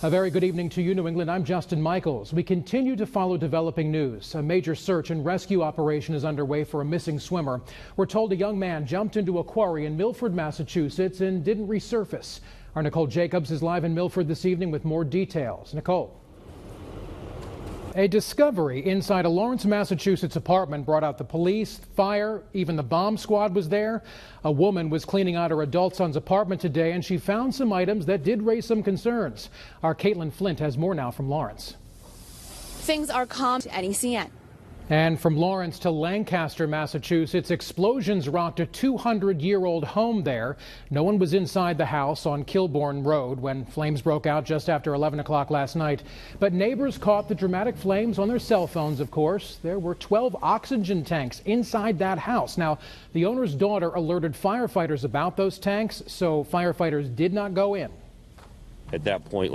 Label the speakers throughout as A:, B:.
A: A very good evening to you, New England. I'm Justin Michaels. We continue to follow developing news. A major search and rescue operation is underway for a missing swimmer. We're told a young man jumped into a quarry in Milford, Massachusetts, and didn't resurface. Our Nicole Jacobs is live in Milford this evening with more details. Nicole. A discovery inside a Lawrence, Massachusetts apartment brought out the police, fire, even the bomb squad was there. A woman was cleaning out her adult son's apartment today, and she found some items that did raise some concerns. Our Caitlin Flint has more now from Lawrence.
B: Things are calm to NECN.
A: And from Lawrence to Lancaster, Massachusetts, explosions rocked a 200-year-old home there. No one was inside the house on Kilbourne Road when flames broke out just after 11 o'clock last night. But neighbors caught the dramatic flames on their cell phones, of course. There were 12 oxygen tanks inside that house. Now, the owner's daughter alerted firefighters about those tanks, so firefighters did not go in.
C: At that point,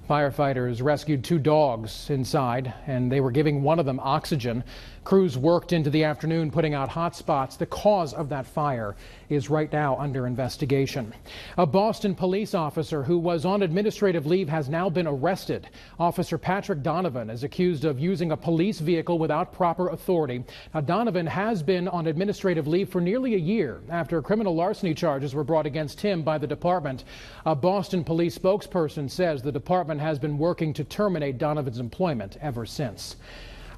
A: firefighters rescued 2 dogs inside, and they were giving one of them oxygen. Crews worked into the afternoon putting out hot spots. The cause of that fire is right now under investigation. A Boston police officer who was on administrative leave has now been arrested. Officer Patrick Donovan is accused of using a police vehicle without proper authority. Now, Donovan has been on administrative leave for nearly a year after criminal larceny charges were brought against him by the department. A Boston police spokesperson says the department has been working to terminate Donovan's employment ever since.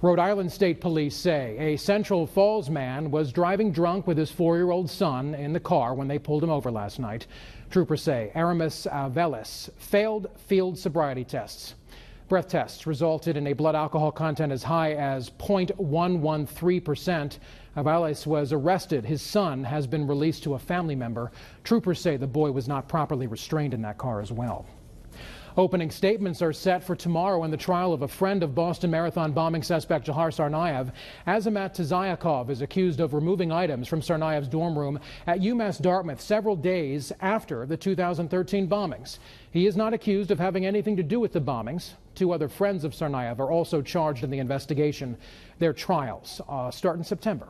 A: Rhode Island State Police say a Central Falls man was driving drunk with his 4-year-old son in the car when they pulled him over last night. Troopers say Aramis Velis failed field sobriety tests. Breath tests resulted in a blood alcohol content as high as 0.113%. Velis was arrested. His son has been released to a family member. Troopers say the boy was not properly restrained in that car as well. Opening statements are set for tomorrow in the trial of a friend of Boston Marathon bombing suspect Jahar Tsarnaev. Azamat Tziakov is accused of removing items from Tsarnaev's dorm room at UMass Dartmouth several days after the 2013 bombings. He is not accused of having anything to do with the bombings. 2 other friends of Tsarnaev are also charged in the investigation. Their trials start in September.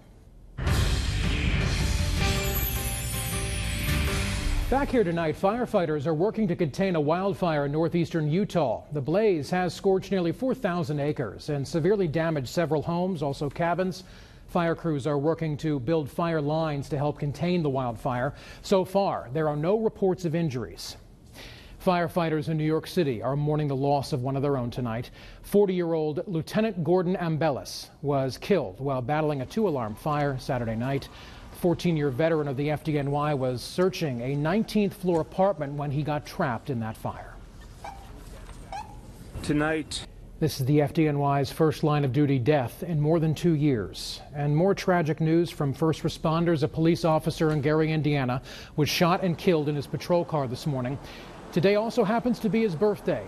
A: Back here tonight, firefighters are working to contain a wildfire in northeastern Utah. The blaze has scorched nearly 4,000 acres and severely damaged several homes, also cabins. Fire crews are working to build fire lines to help contain the wildfire. So far, there are no reports of injuries. Firefighters in New York City are mourning the loss of one of their own tonight. 40-year-old Lieutenant Gordon Ambelis was killed while battling a 2-alarm fire Saturday night. 14-year veteran of the FDNY was searching a 19th floor apartment when he got trapped in that fire.
D: Tonight,
A: this is the FDNY's first line of duty death in more than 2 years. And more tragic news from first responders. A police officer in Gary, Indiana was shot and killed in his patrol car this morning. Today also happens to be his birthday.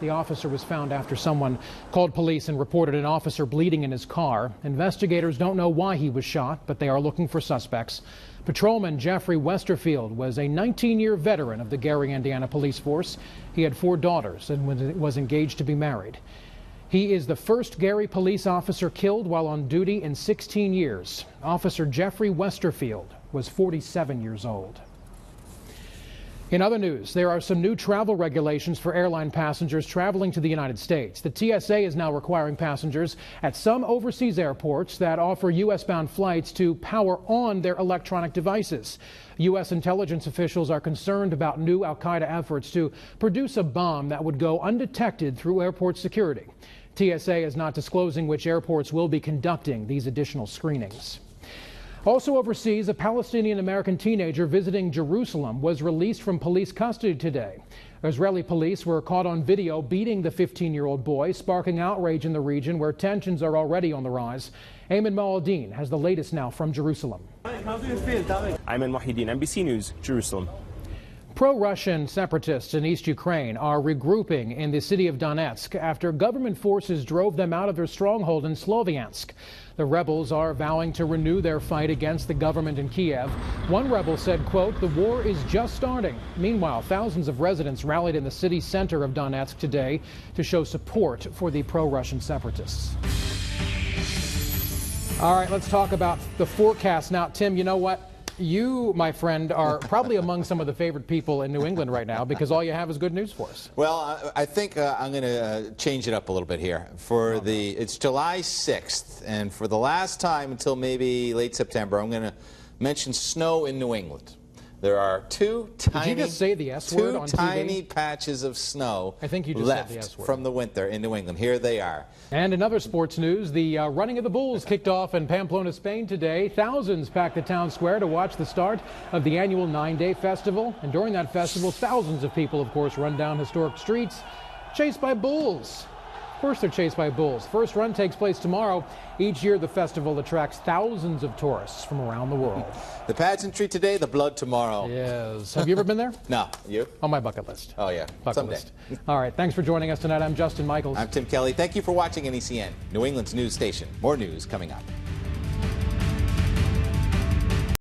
A: The officer was found after someone called police and reported an officer bleeding in his car. Investigators don't know why he was shot, but they are looking for suspects. Patrolman Jeffrey Westerfield was a 19-year veteran of the Gary, Indiana Police Force. He had 4 daughters and was engaged to be married. He is the first Gary police officer killed while on duty in 16 years. Officer Jeffrey Westerfield was 47 years old. In other news, there are some new travel regulations for airline passengers traveling to the United States. The TSA is now requiring passengers at some overseas airports that offer U.S.-bound flights to power on their electronic devices. U.S. intelligence officials are concerned about new al-Qaeda efforts to produce a bomb that would go undetected through airport security. TSA is not disclosing which airports will be conducting these additional screenings. Also overseas, a Palestinian-American teenager visiting Jerusalem was released from police custody today. Israeli police were caught on video beating the 15-year-old boy, sparking outrage in the region where tensions are already on the rise. Ayman Mouldin has the latest now from Jerusalem.
D: Ayman Mouldin, NBC News, Jerusalem.
A: Pro-Russian separatists in East Ukraine are regrouping in the city of Donetsk after government forces drove them out of their stronghold in Sloviansk. The rebels are vowing to renew their fight against the government in Kiev. One rebel said, quote, "The war is just starting." Meanwhile, thousands of residents rallied in the city center of Donetsk today to show support for the pro-Russian separatists. All right, let's talk about the forecast now. Tim, you know what? You, my friend, are probably among some of the favorite people in New England right now because all you have is good news for us.
E: Well, I think I'm going to change it up a little bit here. It's July 6th, and for the last time until maybe late September, I'm going to mention snow in New England. There are two tiny,
A: Did you just say the S word on TV?
E: patches of snow
A: I think you just
E: left
A: said the S word.
E: from the winter in New England. Here they are.
A: And in other sports news, the running of the bulls kicked off in Pamplona, Spain today. Thousands packed the town square to watch the start of the annual 9-day festival. And during that festival, thousands of people, of course, run down historic streets, chased by bulls. Of course they're chased by bulls. First run takes place tomorrow. Each year the festival attracts thousands of tourists from around the world.
E: The pageantry today, the blood tomorrow.
A: Yes. Have you ever been there?
E: No. You?
A: On my bucket list.
E: Oh, yeah.
A: Bucket
E: Someday.
A: list. All right. Thanks for joining us tonight. I'm Justin Michaels.
E: I'm Tim Kelly. Thank you for watching NECN, New England's news station. More news coming up.